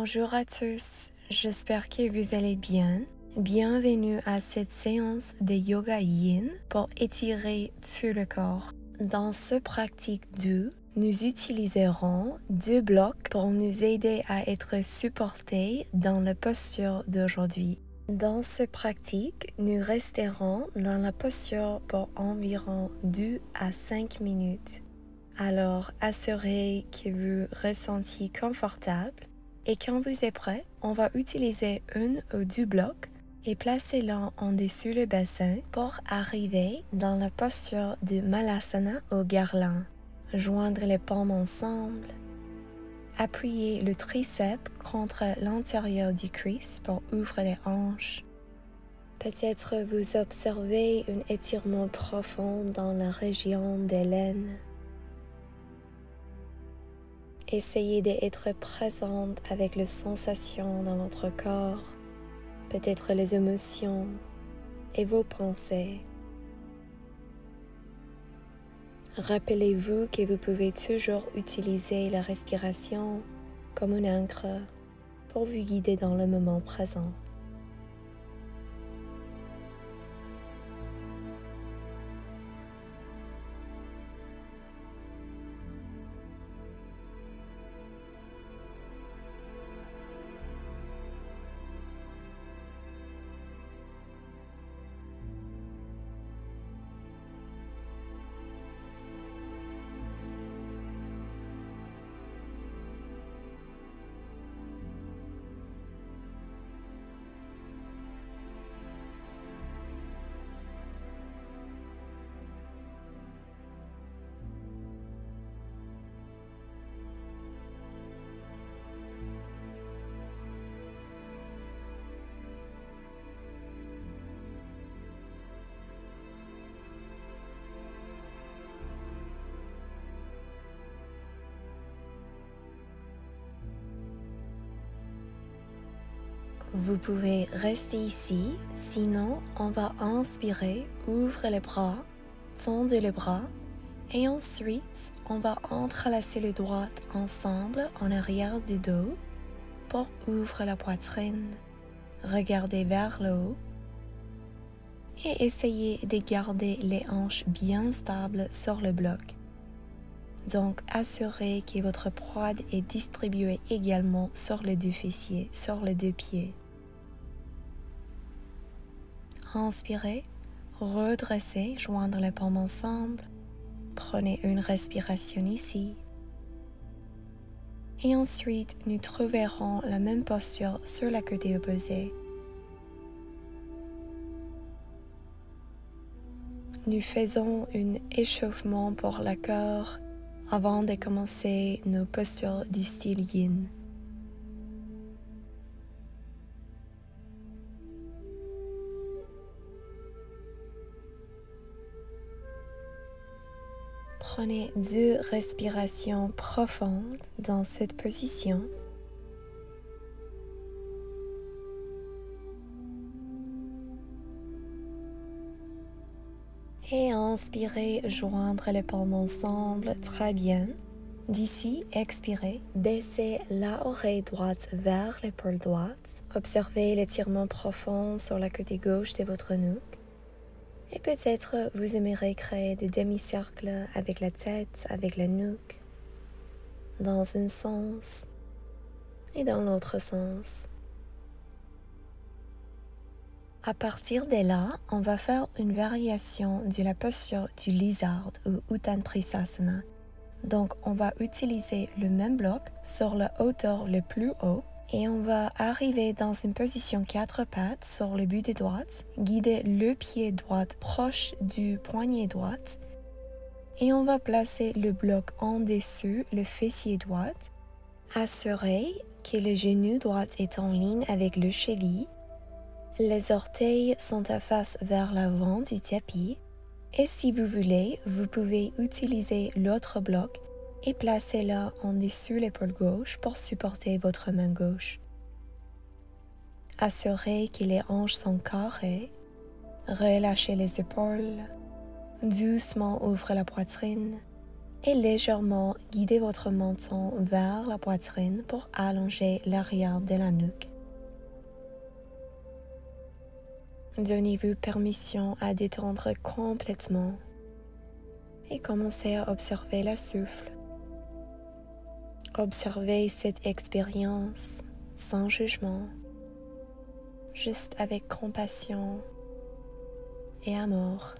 Bonjour à tous, j'espère que vous allez bien. Bienvenue à cette séance de yoga yin pour étirer tout le corps. Dans ce pratique 2, nous utiliserons 2 blocs pour nous aider à être supportés dans la posture d'aujourd'hui. Dans ce pratique, nous resterons dans la posture pour environ 2 à 5 minutes. Alors, assurez que vous ressentiez confortable et quand vous êtes prêt, on va utiliser 1 ou 2 blocs et placer l'un en dessous le bassin pour arriver dans la posture de Malasana au garland. Joindre les paumes ensemble. Appuyez le triceps contre l'intérieur du cuisse pour ouvrir les hanches. Peut-être vous observez un étirement profond dans la région des l'aine. Essayez d'être présente avec les sensations dans votre corps, peut-être les émotions et vos pensées. Rappelez-vous que vous pouvez toujours utiliser la respiration comme une ancre pour vous guider dans le moment présent. Vous pouvez rester ici, sinon on va inspirer, ouvre les bras, tendre les bras et ensuite on va entrelacer les doigts ensemble en arrière du dos pour ouvrir la poitrine, regarder vers le haut et essayer de garder les hanches bien stables sur le bloc. Donc assurez que votre poids est distribué également sur les 2 fessiers, sur les 2 pieds. Inspirez, redressez, joindre les paumes ensemble. Prenez une respiration ici. Et ensuite, nous trouverons la même posture sur la côté opposé. Nous faisons un échauffement pour le corps avant de commencer nos postures du style yin. Prenez 2 respirations profondes dans cette position. Et inspirez, joindre les paumes ensemble, très bien. D'ici, expirez, baissez l'oreille droite vers l'épaule droite. Observez l'étirement profond sur la côté gauche de votre nuque. Et peut-être vous aimerez créer des demi-cercles avec la tête, avec la nuque, dans un sens et dans l'autre sens. À partir de là, on va faire une variation de la posture du lizard ou Uttanaprisasana. Donc, on va utiliser le même bloc sur la hauteur le plus haut et on va arriver dans une position 4 pattes sur le bout de droite, guider le pied droit proche du poignet droit et on va placer le bloc en dessous le fessier droit. Assurez que le genou droit est en ligne avec le cheville. Les orteils sont à face vers l'avant du tapis et si vous voulez, vous pouvez utiliser l'autre bloc et placez-le en dessous l'épaule gauche pour supporter votre main gauche. Assurez que les hanches sont carrées, relâchez les épaules, doucement ouvrez la poitrine et légèrement guidez votre menton vers la poitrine pour allonger l'arrière de la nuque. Donnez-vous permission à détendre complètement et commencez à observer le souffle. Observez cette expérience sans jugement, juste avec compassion et amour.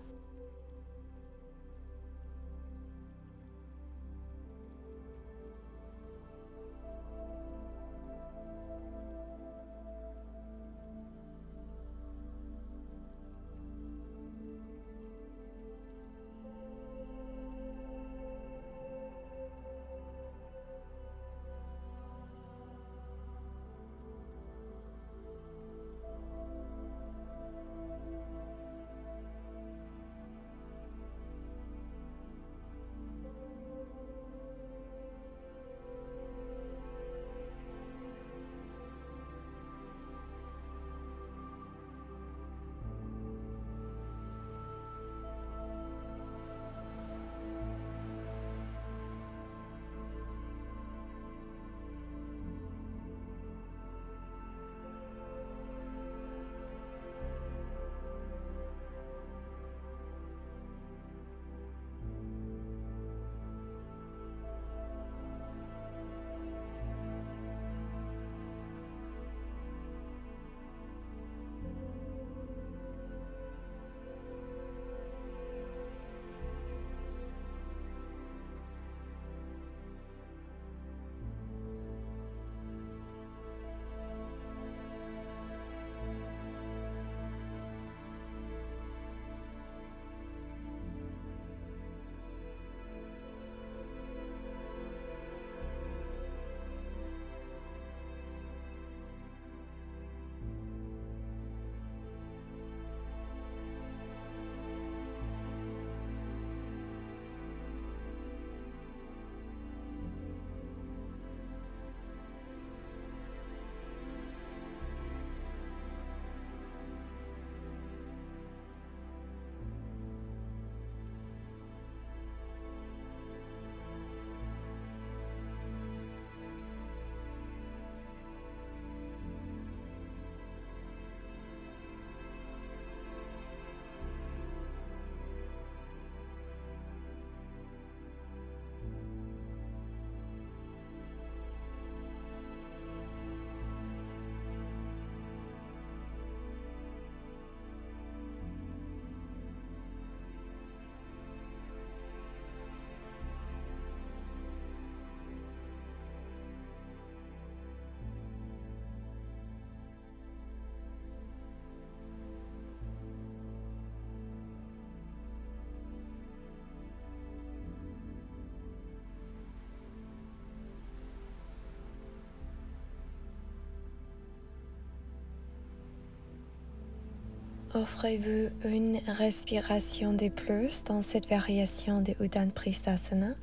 Offrez-vous une respiration de plus dans cette variation de Uddiyana Pristhasana.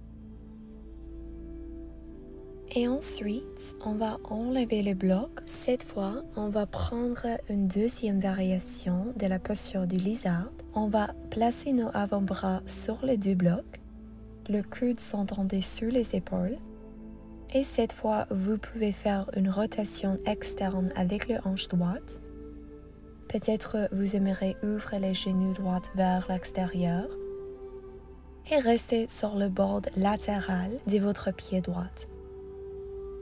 Et ensuite, on va enlever le bloc. Cette fois, on va prendre une deuxième variation de la posture du lézard. On va placer nos avant-bras sur les deux blocs. Le coude s'entend sur les épaules. Et cette fois, vous pouvez faire une rotation externe avec le hanche droite. Peut-être vous aimeriez ouvrir les genoux droits vers l'extérieur et rester sur le bord latéral de votre pied droit.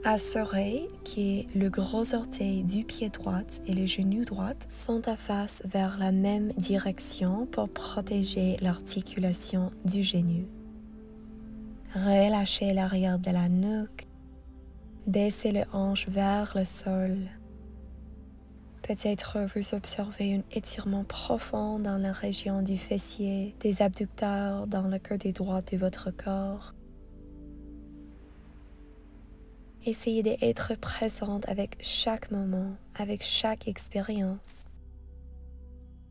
Assurez que le gros orteil du pied droit et le genou droit sont à face vers la même direction pour protéger l'articulation du genou. Relâchez l'arrière de la nuque, baissez le hanche vers le sol. Peut-être vous observez un étirement profond dans la région du fessier, des abducteurs, dans le côté droit de votre corps. Essayez d'être présente avec chaque moment, avec chaque expérience.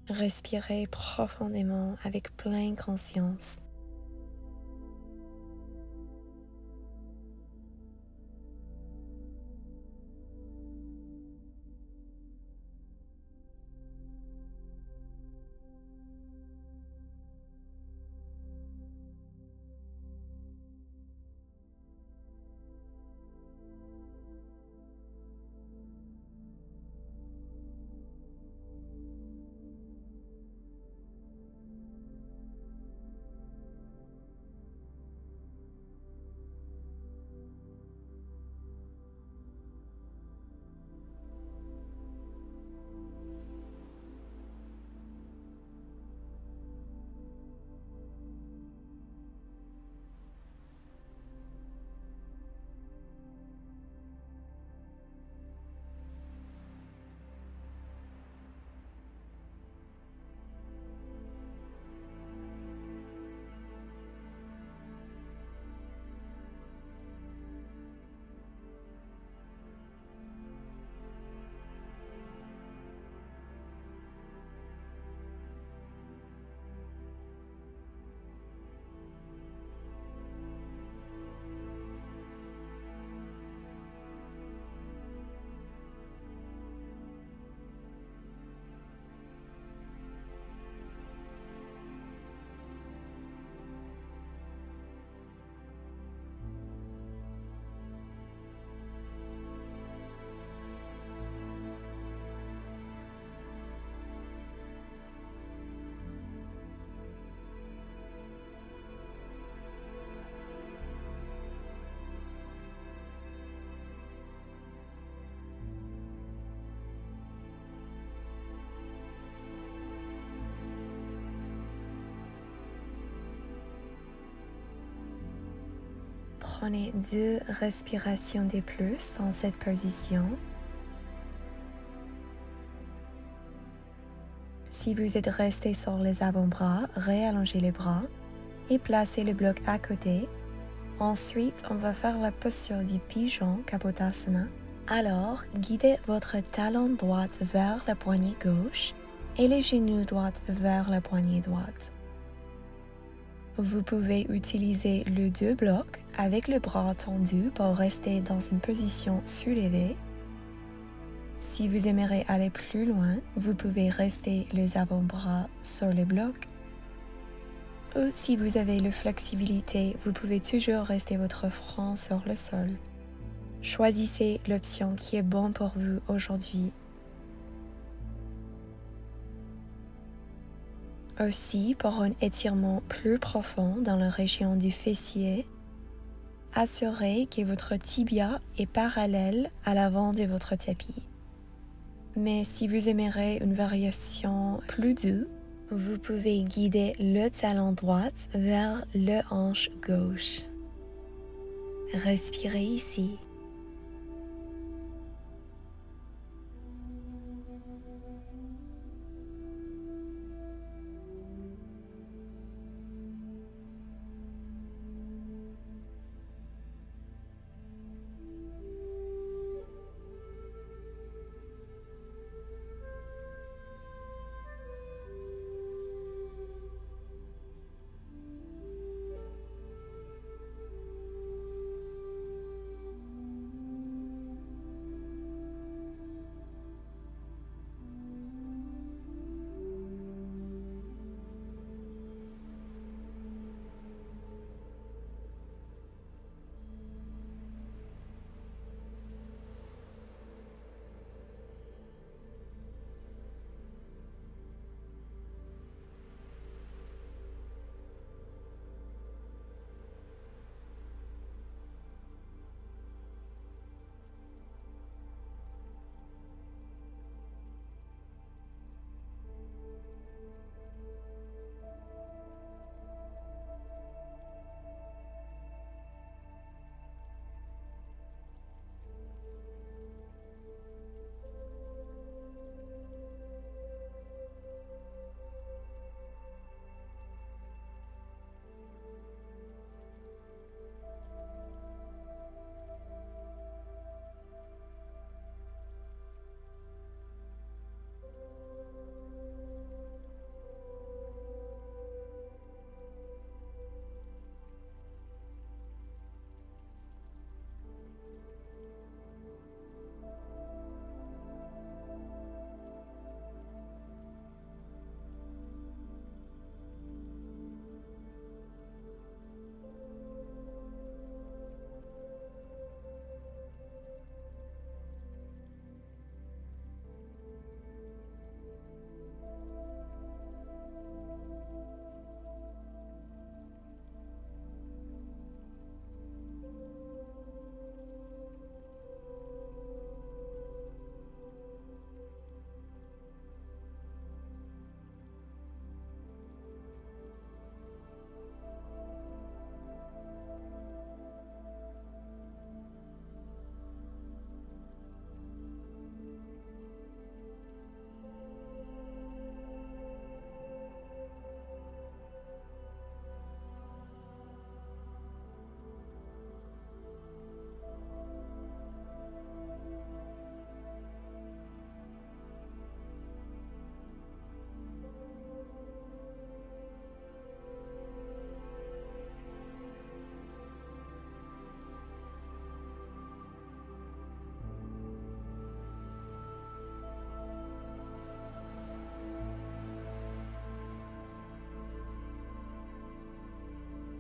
Respirez profondément avec pleine conscience. prenez 2 respirations de plus dans cette position. Si vous êtes resté sur les avant-bras, réallongez les bras et placez le bloc à côté. Ensuite, on va faire la posture du pigeon Kapotasana. Alors, guidez votre talon droit vers la poignée gauche et les genoux droits vers la poignée droite. Vous pouvez utiliser les 2 blocs avec le bras tendu pour rester dans une position soulevée. Si vous aimeriez aller plus loin, vous pouvez rester les avant-bras sur les blocs. Ou si vous avez la flexibilité, vous pouvez toujours rester votre front sur le sol. Choisissez l'option qui est bonne pour vous aujourd'hui. Aussi, pour un étirement plus profond dans la région du fessier, assurez que votre tibia est parallèle à l'avant de votre tapis. Mais si vous aimeriez une variation plus douce, vous pouvez guider le talon droit vers le hanche gauche. Respirez ici.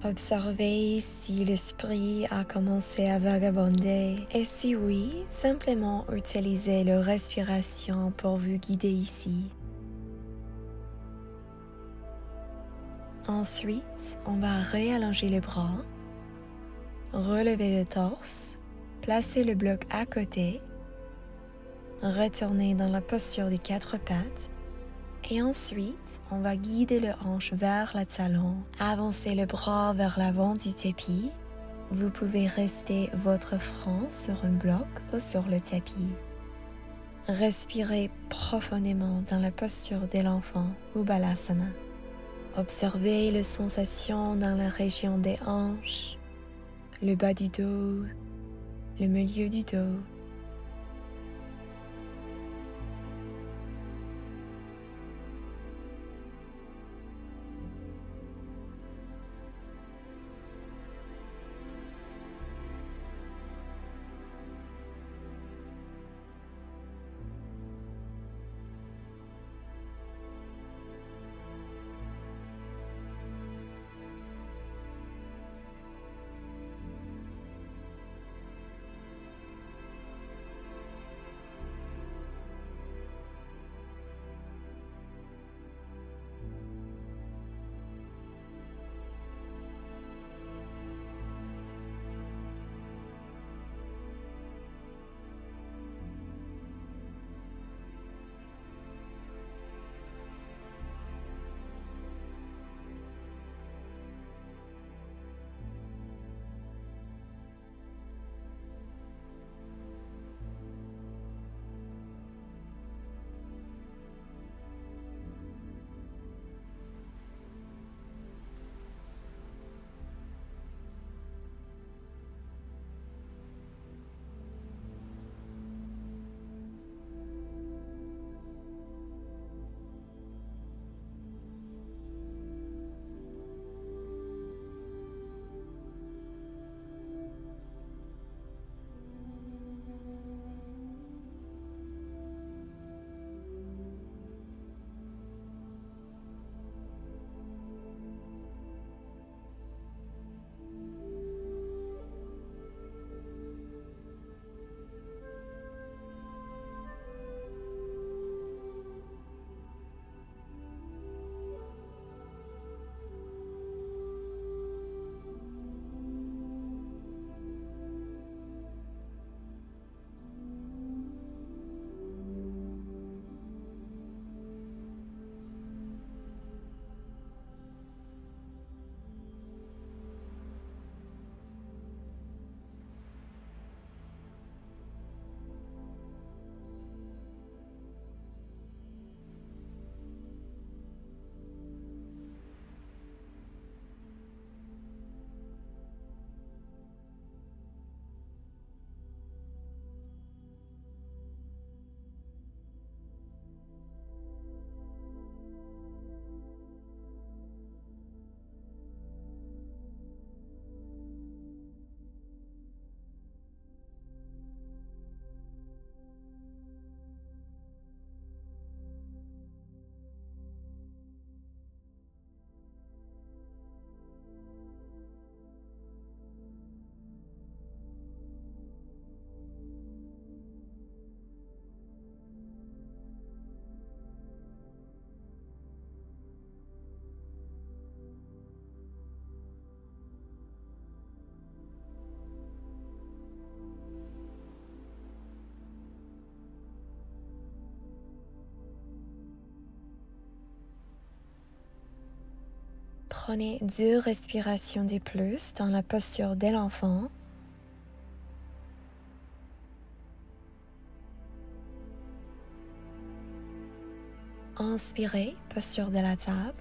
Observez si l'esprit a commencé à vagabonder et si oui, simplement utilisez la respiration pour vous guider ici. Ensuite, on va réallonger les bras, relever le torse, placer le bloc à côté, retourner dans la posture des 4 pattes. Et ensuite, on va guider le hanche vers le talon, avancer le bras vers l'avant du tapis, Vous pouvez rester votre front sur un bloc ou sur le tapis. Respirez profondément dans la posture de l'enfant ou Balasana. Observez les sensations dans la région des hanches, le bas du dos, le milieu du dos. Prenez 2 respirations de plus dans la posture de l'enfant. Inspirez, posture de la table.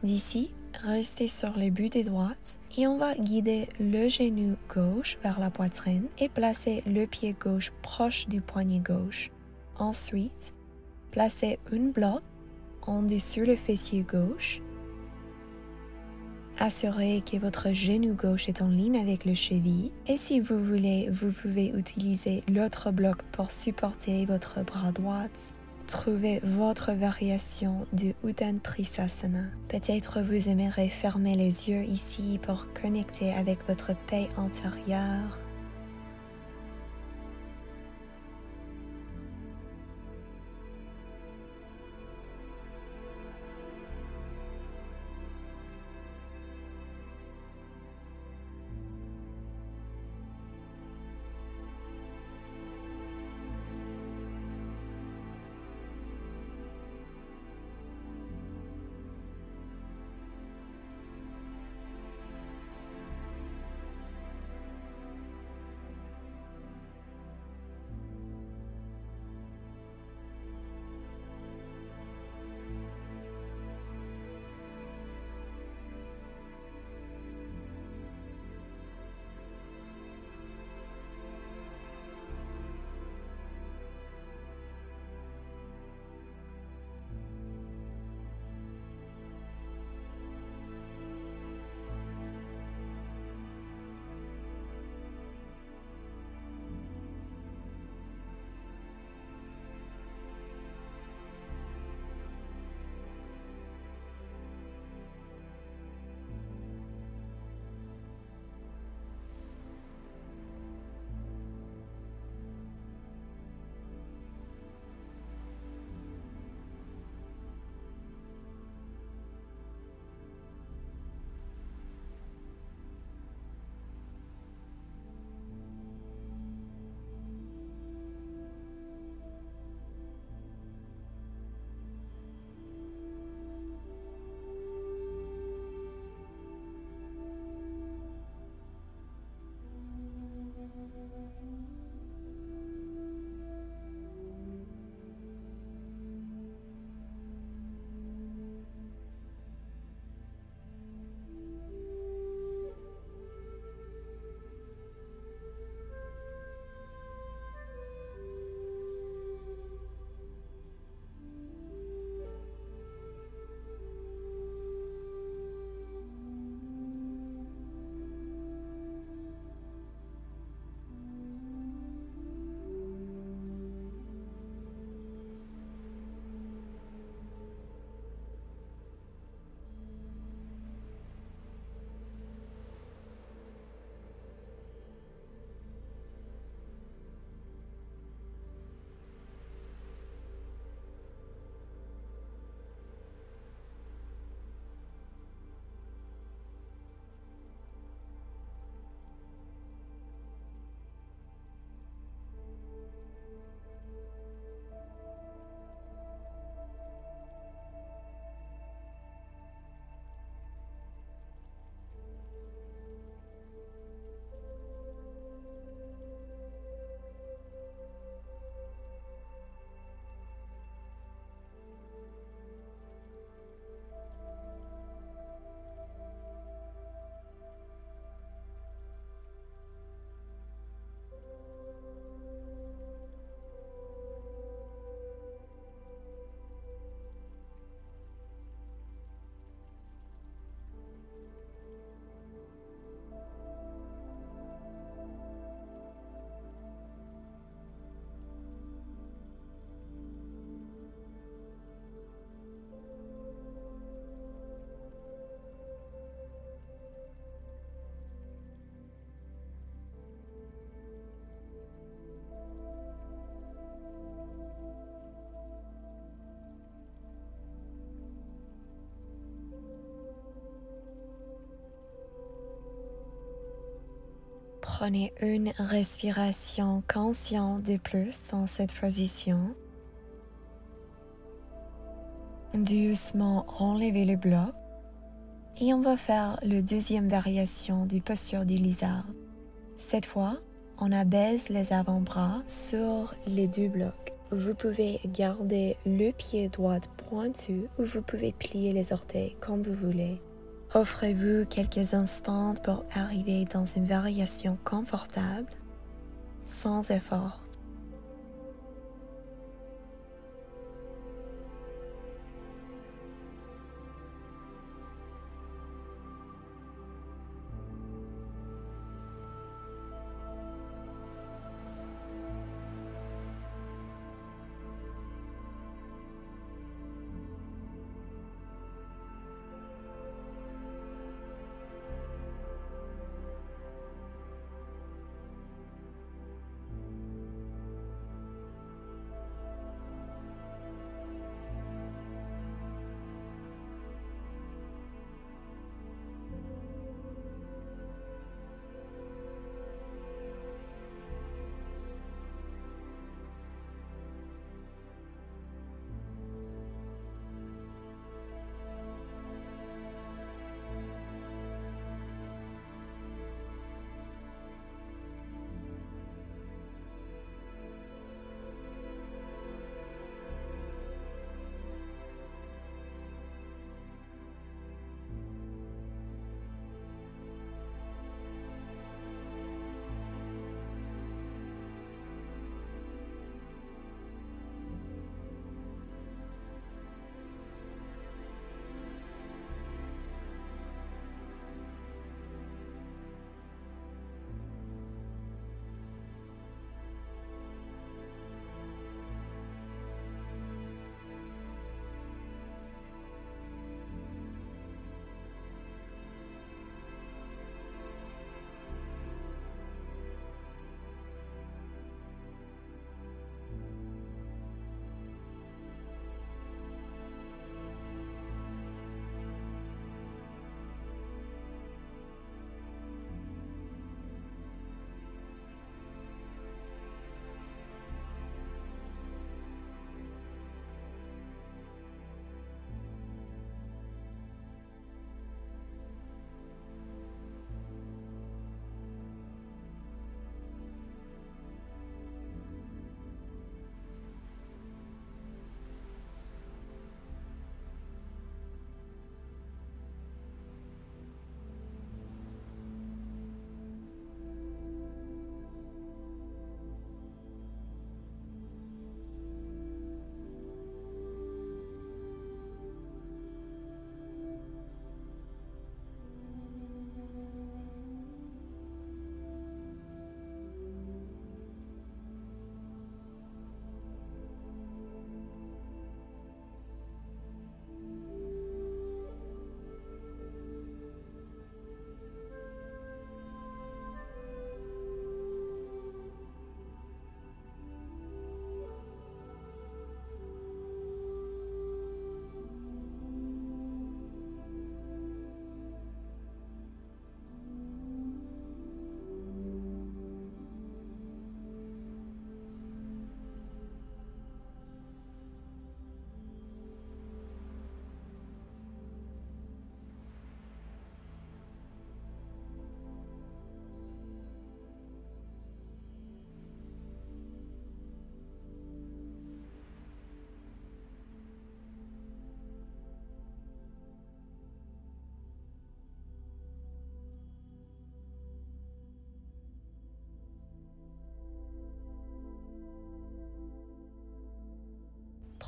D'ici, restez sur le bout des doigts et on va guider le genou gauche vers la poitrine et placer le pied gauche proche du poignet gauche. Ensuite, placez un bloc en dessous le fessier gauche. Assurez que votre genou gauche est en ligne avec le cheville et si vous voulez, vous pouvez utiliser l'autre bloc pour supporter votre bras droit. Trouvez votre variation du Uttan Prisasana. Peut-être vous aimerez fermer les yeux ici pour connecter avec votre paix intérieure. Prenez une respiration consciente de plus dans cette position. Doucement enlevez le bloc et on va faire la deuxième variation de posture du lézard. Cette fois, on abaisse les avant-bras sur les deux blocs. Vous pouvez garder le pied droit pointu ou vous pouvez plier les orteils comme vous voulez. Offrez-vous quelques instants pour arriver dans une variation confortable, sans effort.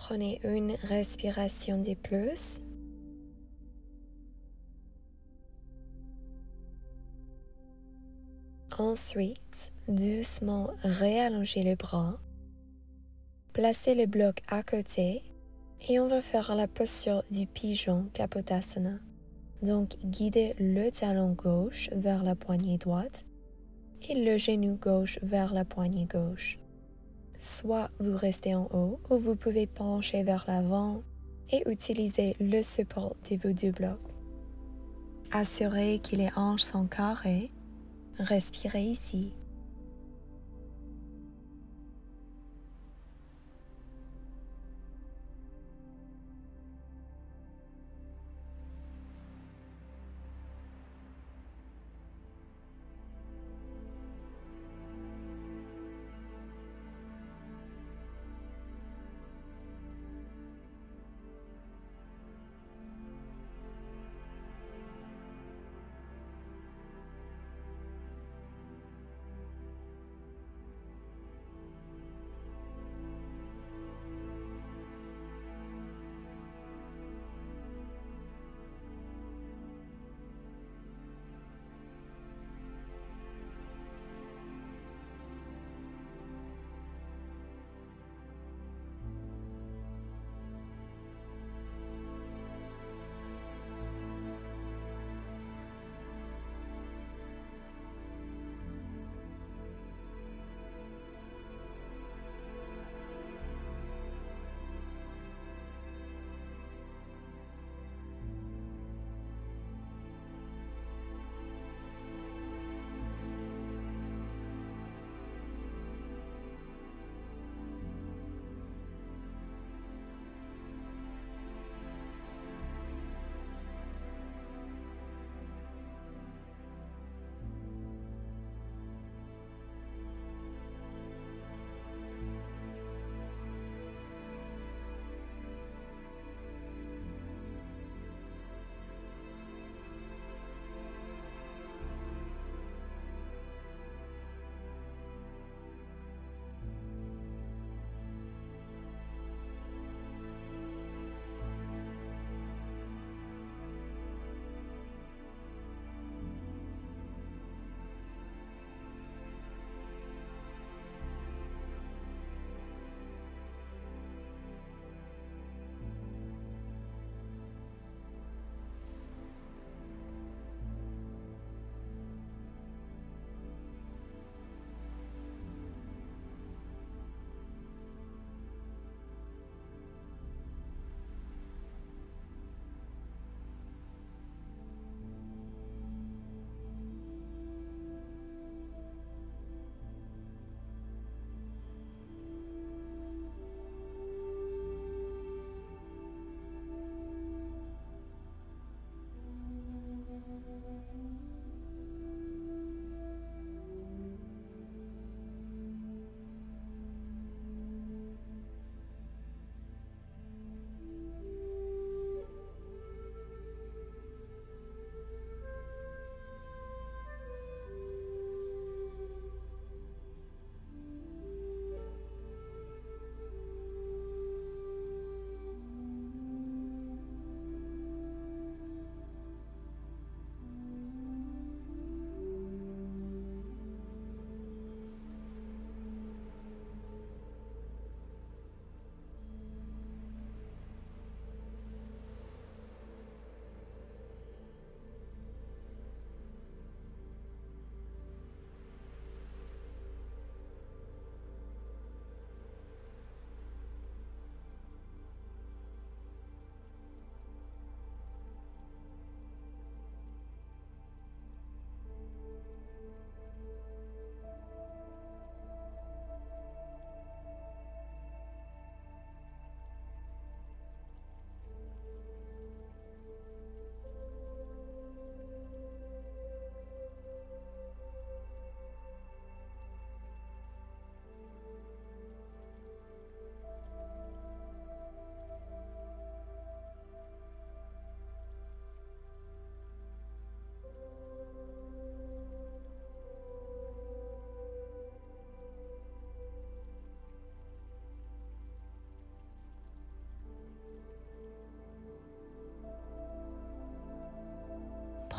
Prenez une respiration de plus. Ensuite, doucement réallongez les bras. Placez le bloc à côté et on va faire la posture du pigeon Kapotasana. Donc, guidez le talon gauche vers la poignée droite et le genou gauche vers la poignée gauche. Soit vous restez en haut ou vous pouvez pencher vers l'avant et utiliser le support de vos deux blocs. Assurez que les hanches sont carrées Respirez ici.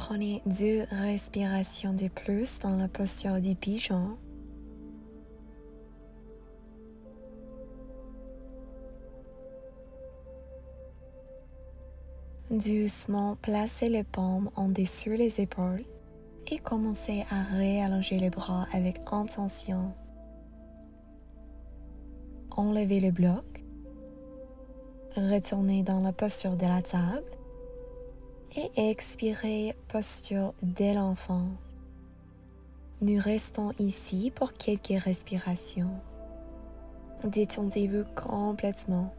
Prenez 2 respirations de plus dans la posture du pigeon. Doucement, placez les paumes en dessous les épaules et commencez à réallonger les bras avec intention. Enlevez le bloc, retournez dans la posture de la table et expirez posture de l'enfant. Nous restons ici pour quelques respirations. Détendez-vous complètement.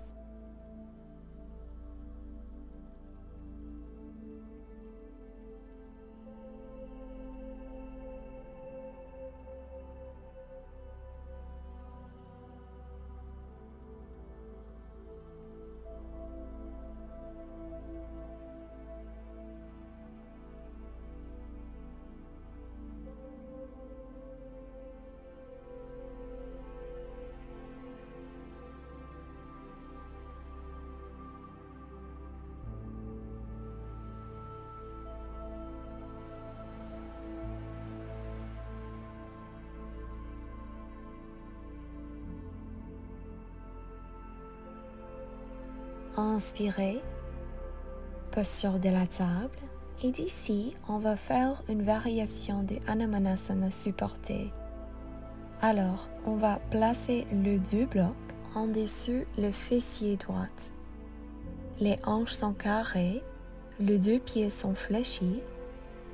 Inspirez, posture de la table, et d'ici, on va faire une variation de Anamanasana supporté. Alors, on va placer le deux blocs en dessous le fessier droit. Les hanches sont carrées, les deux pieds sont fléchis.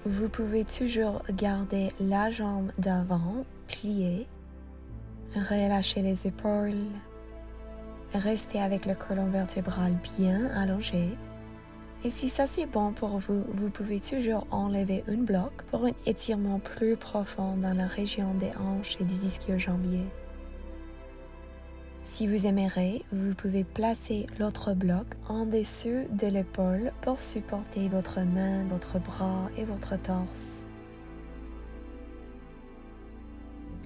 Vous pouvez toujours garder la jambe d'avant pliée. Relâchez les épaules. Restez avec le colonne vertébrale bien allongé. Et si ça c'est bon pour vous, vous pouvez toujours enlever un bloc pour un étirement plus profond dans la région des hanches et des ischio-jambiers. Si vous aimerez, vous pouvez placer l'autre bloc en dessous de l'épaule pour supporter votre main, votre bras et votre torse.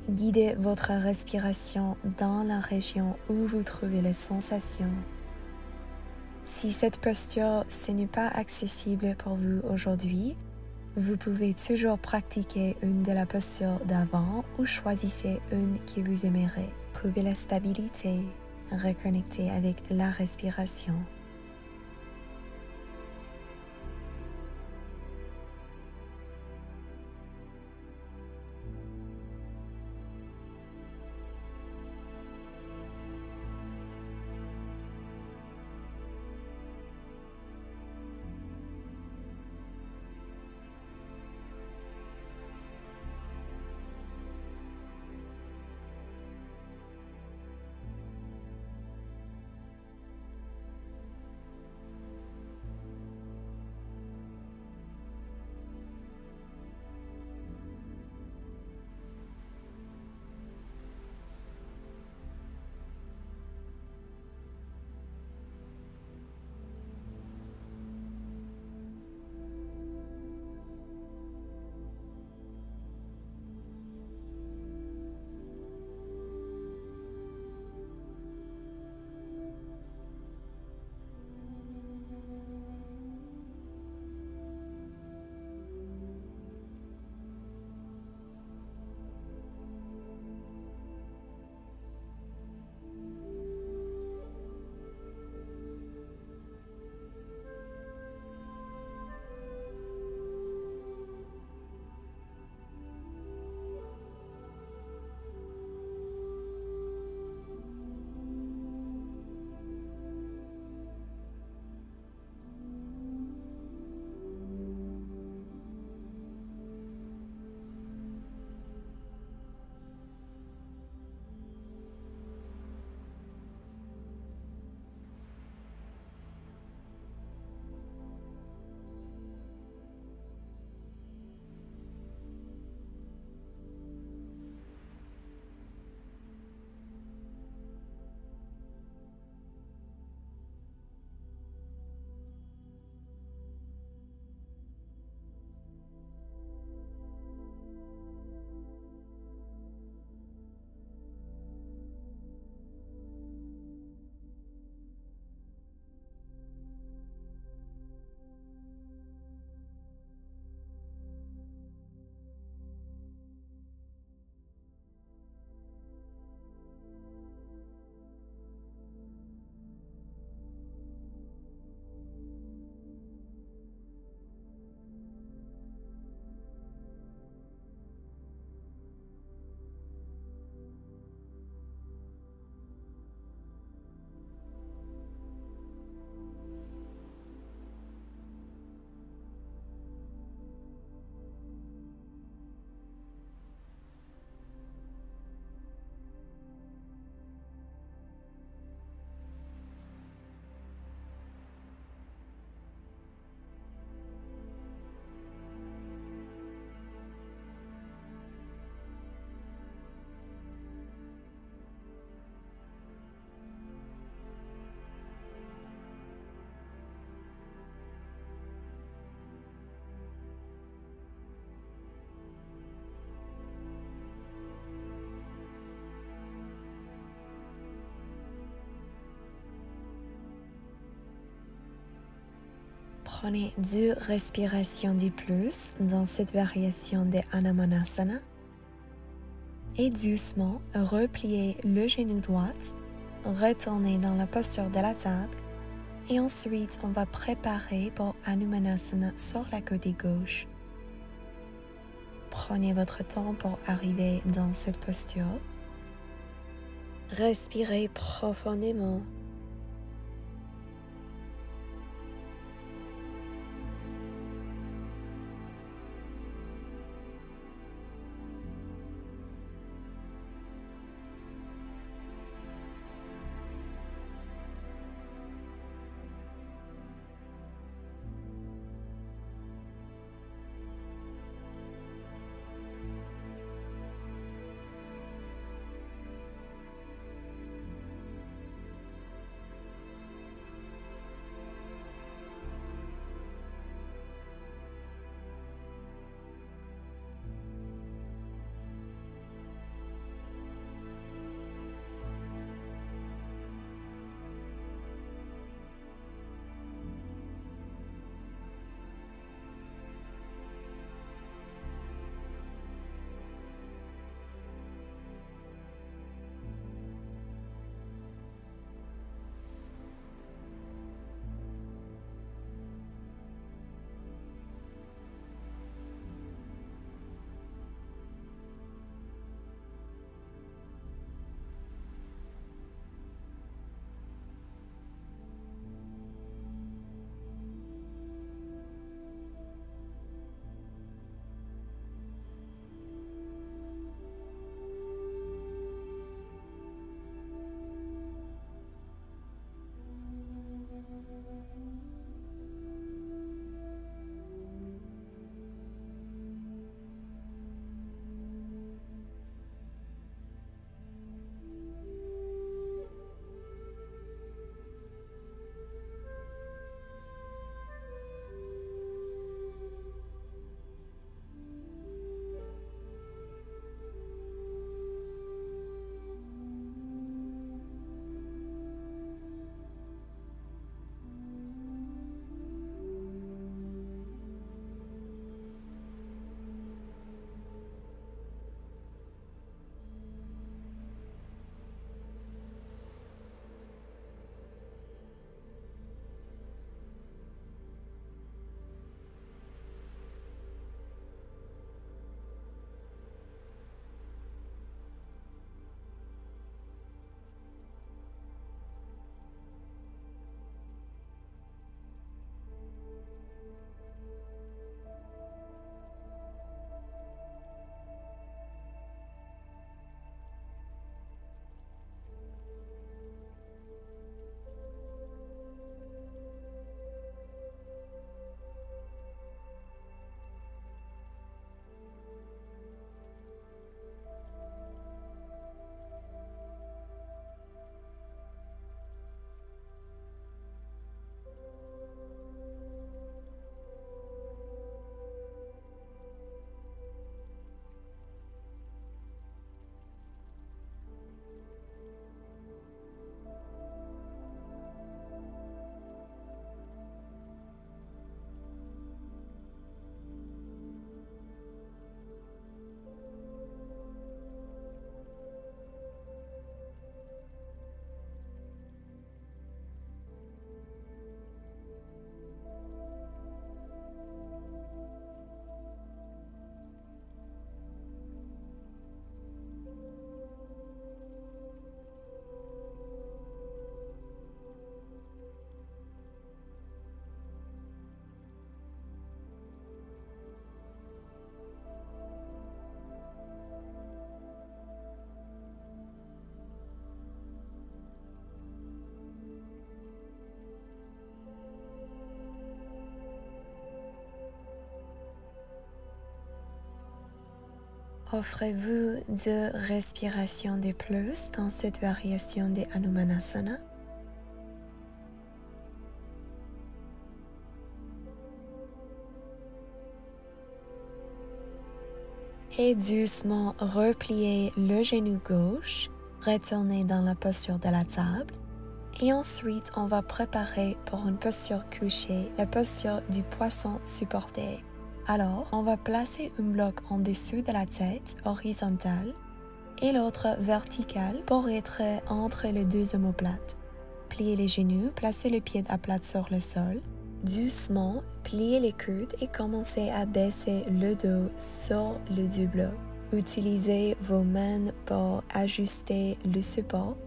Guidez votre respiration dans la région où vous trouvez les sensations. Si cette posture ce n'est pas accessible pour vous aujourd'hui, vous pouvez toujours pratiquer une de la posture d'avant ou choisissez une que vous aimerez. Trouvez la stabilité, reconnectez avec la respiration. Prenez 2 respirations de plus dans cette variation de Anamanasana et doucement repliez le genou droit, retournez dans la posture de la table et ensuite on va préparer pour Hanumanasana sur la côté gauche. Prenez votre temps pour arriver dans cette posture. Respirez profondément. Offrez-vous 2 respirations de plus dans cette variation de Hanumanasana. Et doucement repliez le genou gauche, retournez dans la posture de la table Et ensuite, on va préparer pour une posture couchée, la posture du poisson supporté. Alors, on va placer un bloc en dessous de la tête, horizontal, et l'autre vertical pour être entre les deux omoplates. Pliez les genoux, placez le pied à plat sur le sol. Doucement, pliez les coudes et commencez à baisser le dos sur le deux blocs. Utilisez vos mains pour ajuster le support.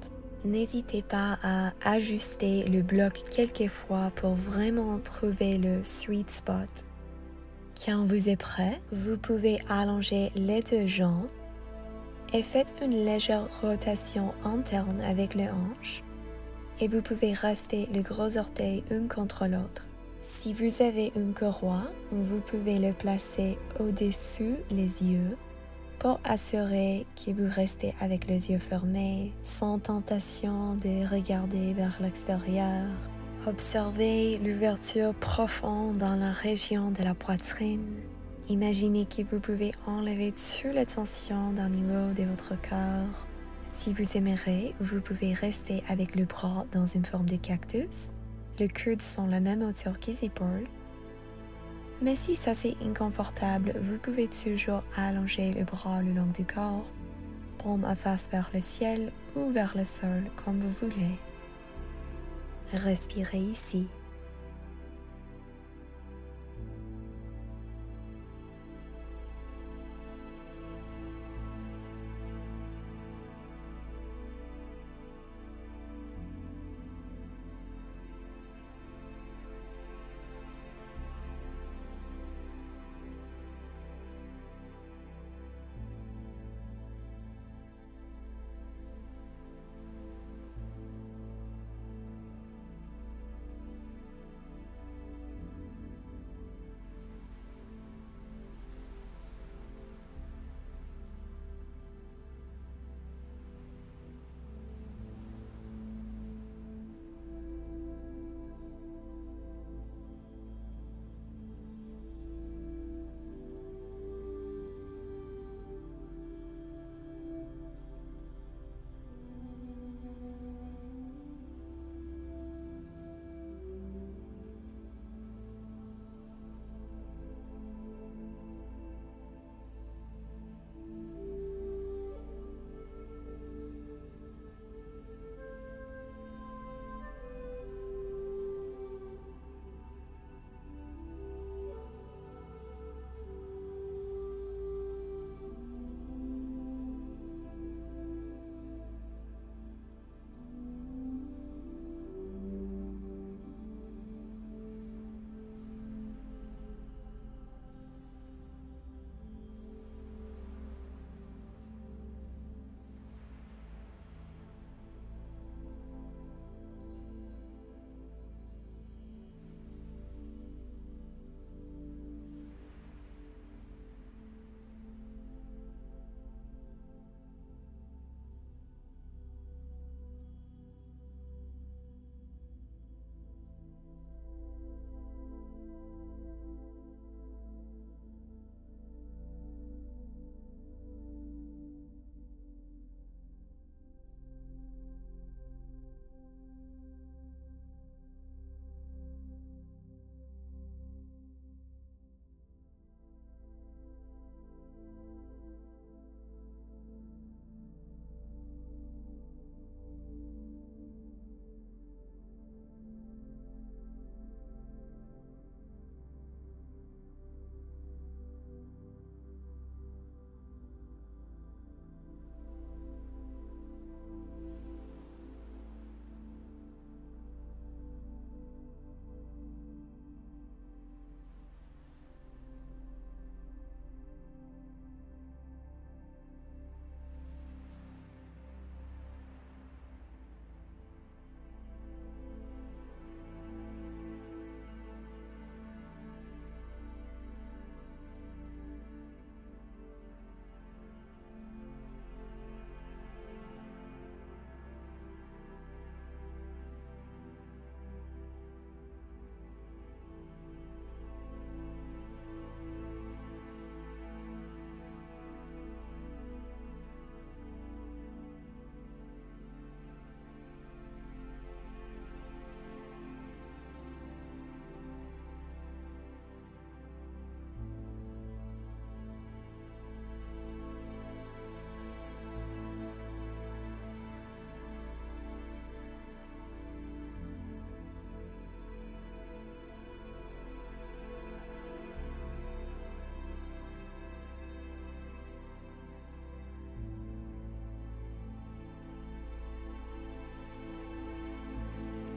N'hésitez pas à ajuster le bloc quelques fois pour vraiment trouver le sweet spot. Quand vous êtes prêt, vous pouvez allonger les deux jambes et faites une légère rotation interne avec les hanches. Et vous pouvez rester le gros orteil un contre l'autre. Si vous avez une courroie, vous pouvez le placer au-dessus les yeux pour assurer que vous restez avec les yeux fermés, sans tentation de regarder vers l'extérieur. Observez l'ouverture profonde dans la région de la poitrine. Imaginez que vous pouvez enlever toute la tension d'un niveau de votre corps. Si vous aimerez, vous pouvez rester avec le bras dans une forme de cactus. Les coudes sont la même hauteur que les épaules. Mais si ça c'est inconfortable, vous pouvez toujours allonger le bras le long du corps, paume à face vers le ciel ou vers le sol comme vous voulez. Respirez ici.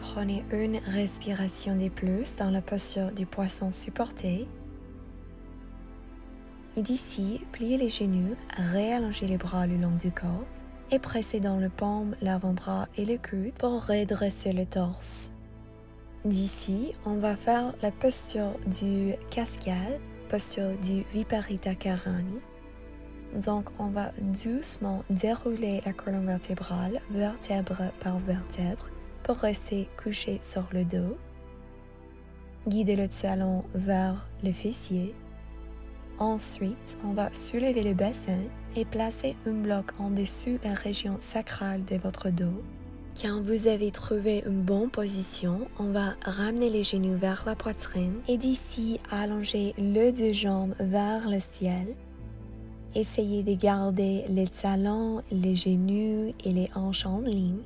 prenez une respiration de plus dans la posture du poisson supporté. Et d'ici, pliez les genoux, réallongez les bras le long du corps et pressez dans le paume, l'avant-bras et le coude pour redresser le torse. D'ici, on va faire la posture du cascade, posture du Viparita Karani. Donc, on va doucement dérouler la colonne vertébrale, vertèbre par vertèbre, pour rester couché sur le dos. Guidez le talon vers le fessier. Ensuite, on va soulever le bassin et placer un bloc en dessous la région sacrale de votre dos. Quand vous avez trouvé une bonne position, on va ramener les genoux vers la poitrine et d'ici allonger les deux jambes vers le ciel. Essayez de garder les talons, les genoux et les hanches en ligne.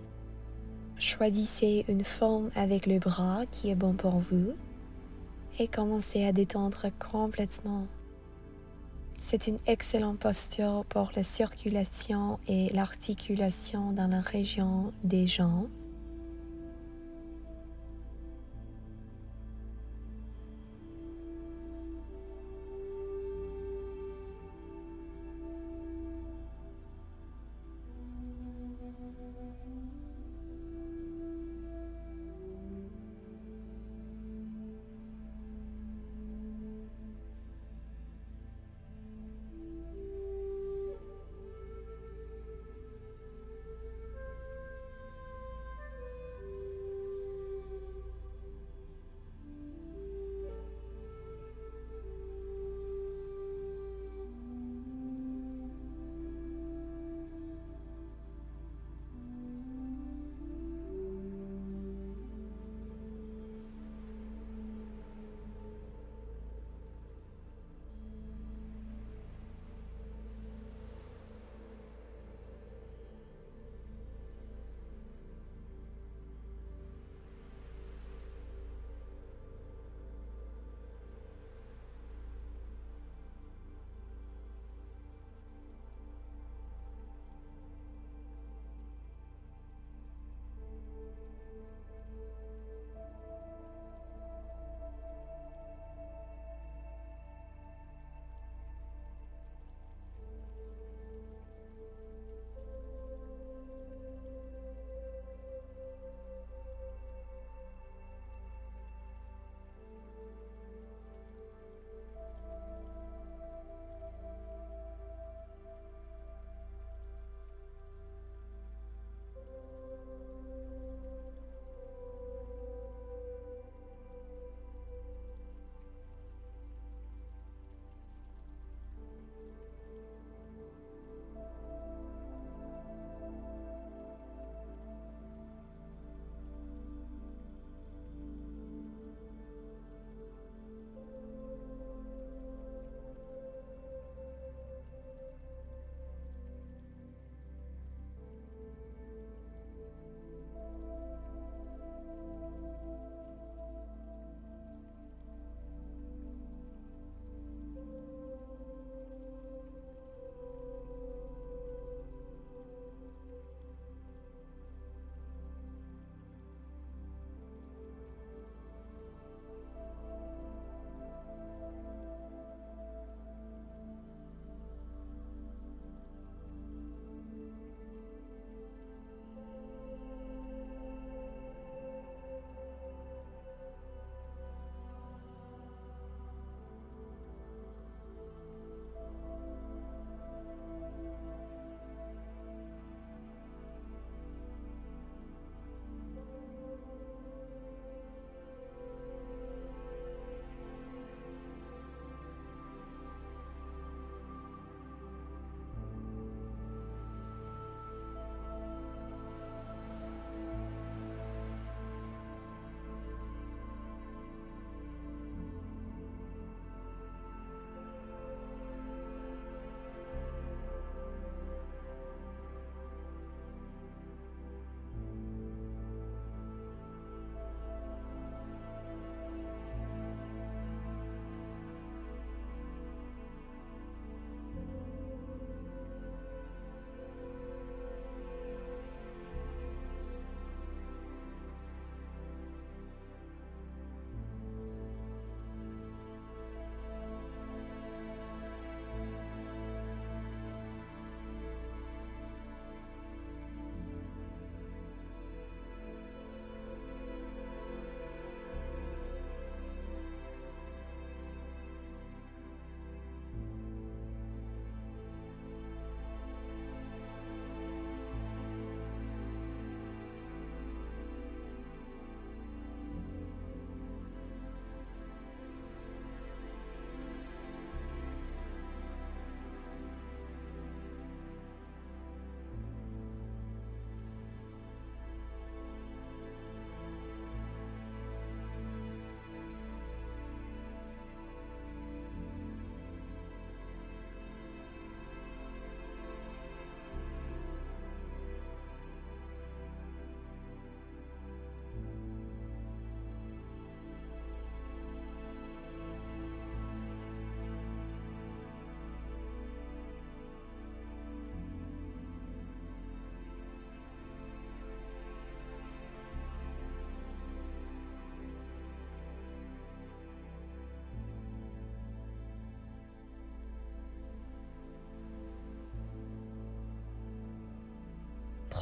Choisissez une forme avec le bras qui est bon pour vous et commencez à détendre complètement. C'est une excellente posture pour la circulation et l'articulation dans la région des jambes.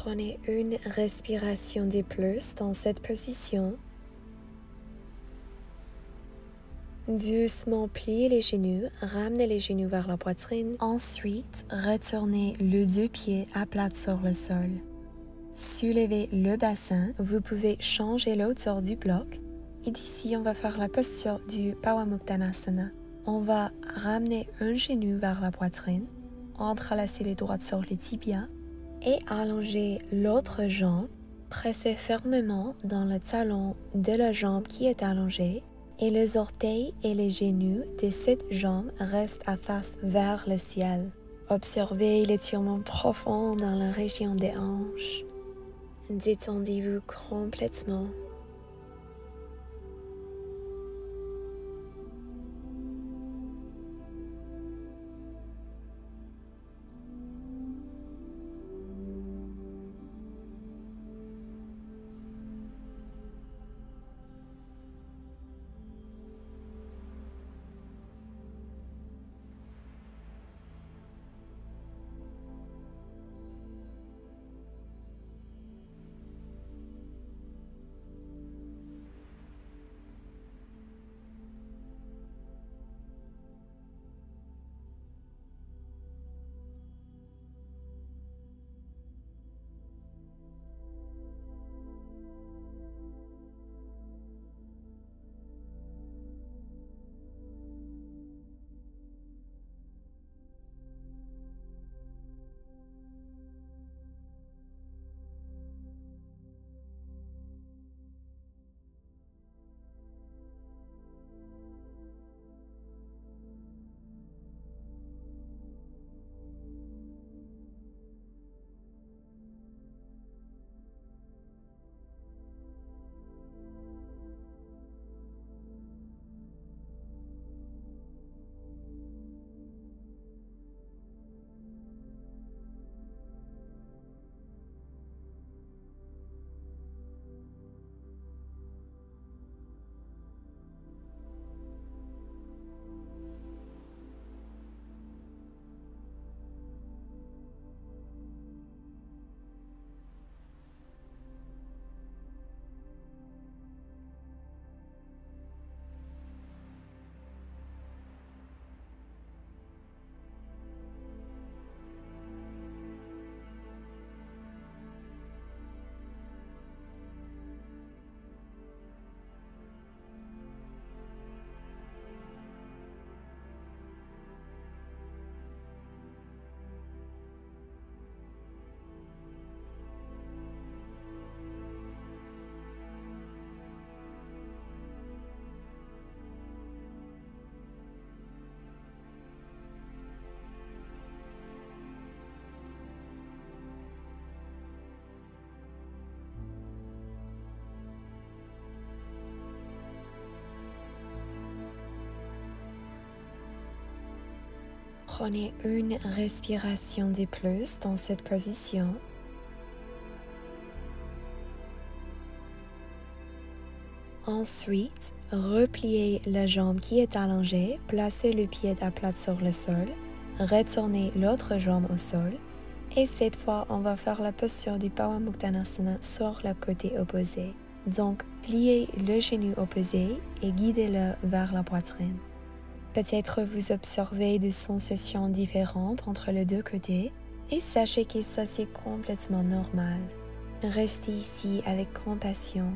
Prenez une respiration de plus dans cette position. Doucement pliez les genoux, ramenez les genoux vers la poitrine. Ensuite, retournez les deux pieds à plat sur le sol. Soulevez le bassin, vous pouvez changer la hauteur du bloc. Et d'ici, on va faire la posture du Pawamuktanasana. On va ramener un genou vers la poitrine, entrelacer les doigts sur les tibias et allonger l'autre jambe. Pressez fermement dans le talon de la jambe qui est allongée et les orteils et les genoux de cette jambe restent à face vers le ciel. Observez l'étirement profond dans la région des hanches. Détendez-vous complètement. Prenez une respiration de plus dans cette position. Ensuite, repliez la jambe qui est allongée, placez le pied à plat sur le sol, retournez l'autre jambe au sol et cette fois, on va faire la posture du Pawamuktanasana sur le côté opposé. Donc, pliez le genou opposé et guidez-le vers la poitrine. Peut-être vous observez des sensations différentes entre les deux côtés et sachez que ça c'est complètement normal. Restez ici avec compassion.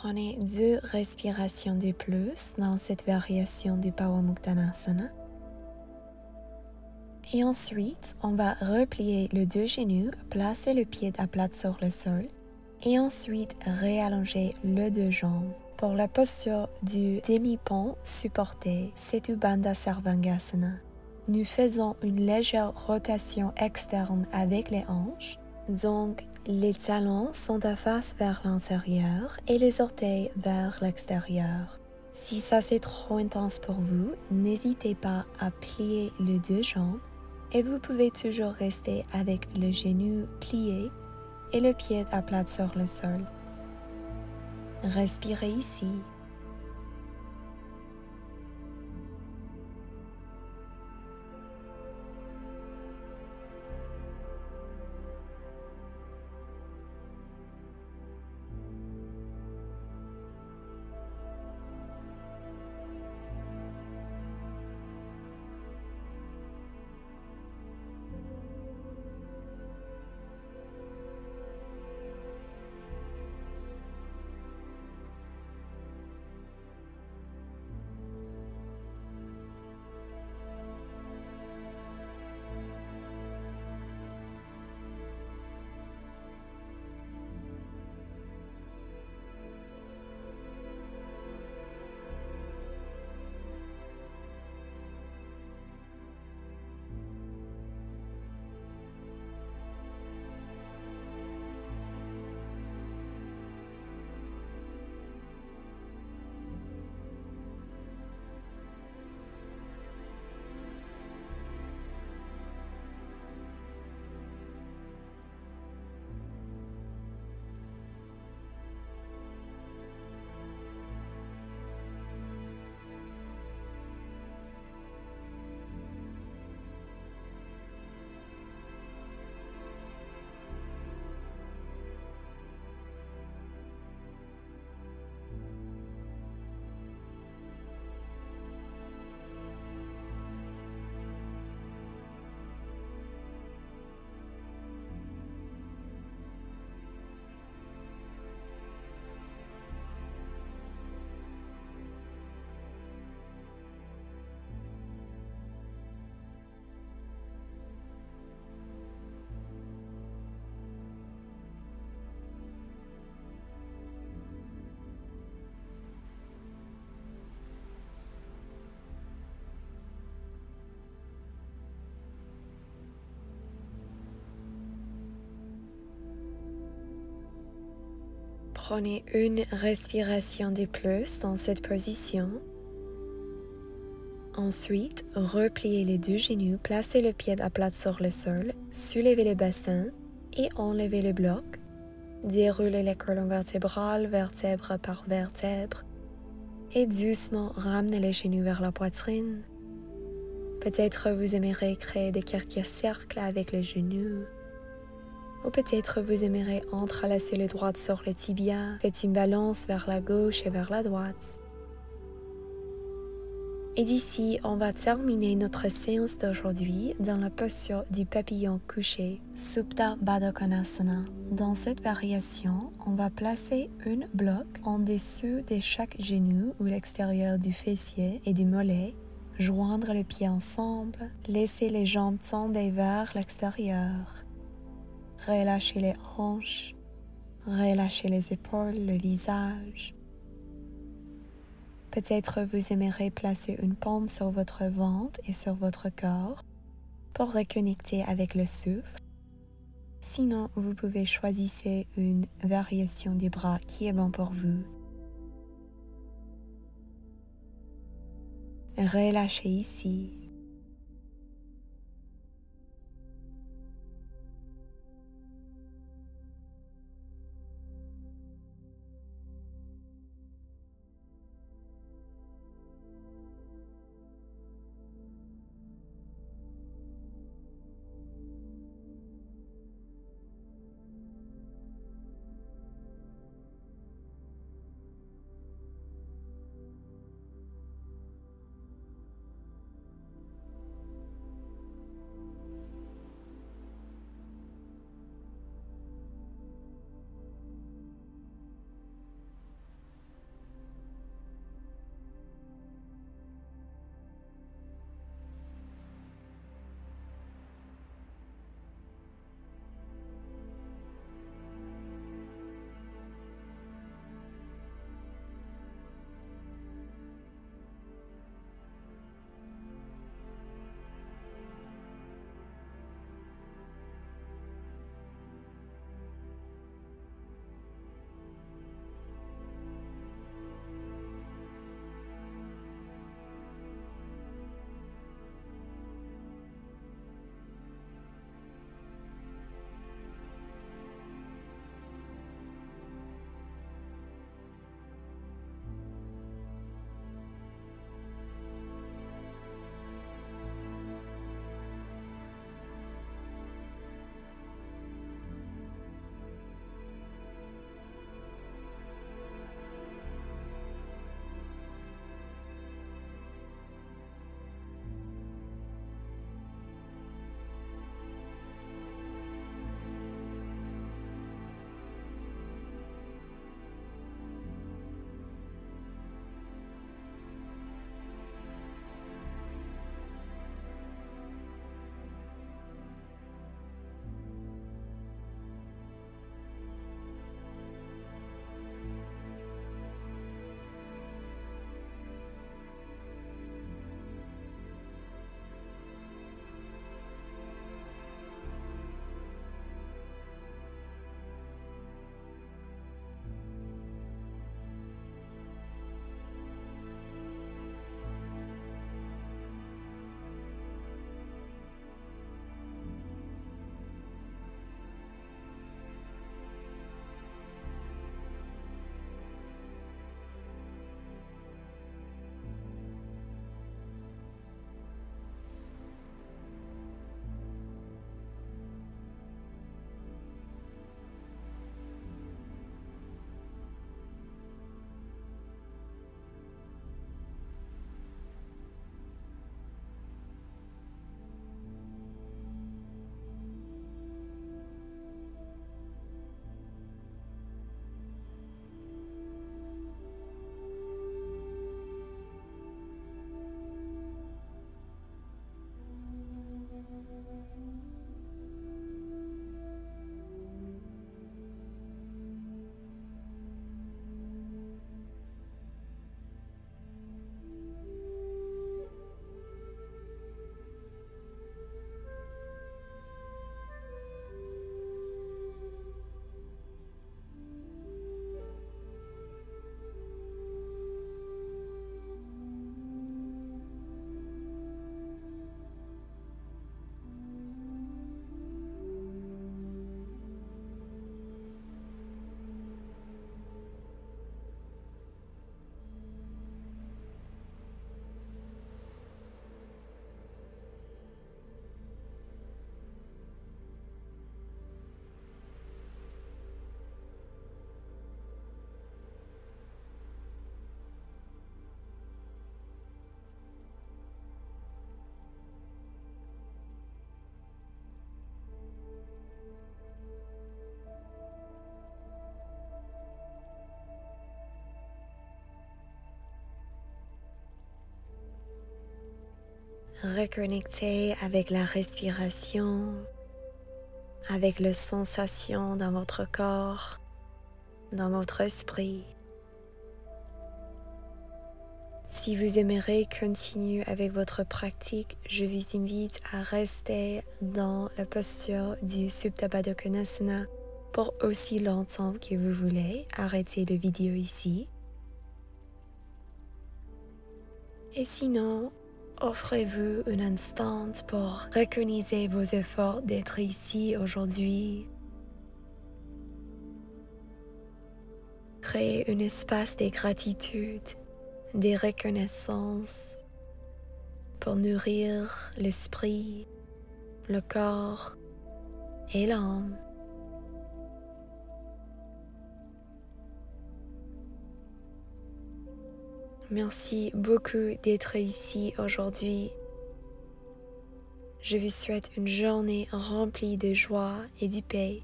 Prenez 2 respirations de plus dans cette variation du Pavamuktanasana. Et ensuite, on va replier les 2 genoux, placer le pied à plat sur le sol et ensuite réallonger les 2 jambes. Pour la posture du demi-pont supporté, Setu Bandha Sarvangasana. Nous faisons une légère rotation externe avec les hanches, donc les talons sont à face vers l'intérieur et les orteils vers l'extérieur. Si ça c'est trop intense pour vous, n'hésitez pas à plier les 2 jambes et vous pouvez toujours rester avec le genou plié et le pied à plat sur le sol. Respirez ici. Prenez une respiration de plus dans cette position. Ensuite, repliez les 2 genoux, placez le pied à plat sur le sol, soulevez le bassin et enlevez le bloc. Déroulez la colonne vertébrale, vertèbre par vertèbre et doucement ramenez les genoux vers la poitrine. Peut-être vous aimerez créer des cercles avec les genoux. Ou peut-être vous aimerez entrelacer le droit sur le tibia. Faites une balance vers la gauche et vers la droite. Et d'ici, on va terminer notre séance d'aujourd'hui dans la posture du papillon couché, Supta Baddha Konasana. Dans cette variation, on va placer un bloc en dessous de chaque genou ou l'extérieur du fessier et du mollet, joindre les pieds ensemble, laisser les jambes tomber vers l'extérieur. Relâchez les hanches, relâchez les épaules, le visage. Peut-être vous aimerez placer une paume sur votre ventre et sur votre corps pour reconnecter avec le souffle. Sinon, vous pouvez choisir une variation des bras qui est bon pour vous. Relâchez ici. reconnecter avec la respiration, avec les sensations dans votre corps, dans votre esprit. Si vous aimeriez continuer avec votre pratique, je vous invite à rester dans la posture du Supta Baddha Konasana pour aussi longtemps que vous voulez. Arrêtez la vidéo ici. Et sinon, offrez-vous un instant pour reconnaître vos efforts d'être ici aujourd'hui. Créez un espace de gratitude, de reconnaissance pour nourrir l'esprit, le corps et l'âme. Merci beaucoup d'être ici aujourd'hui. Je vous souhaite une journée remplie de joie et de paix.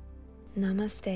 Namaste.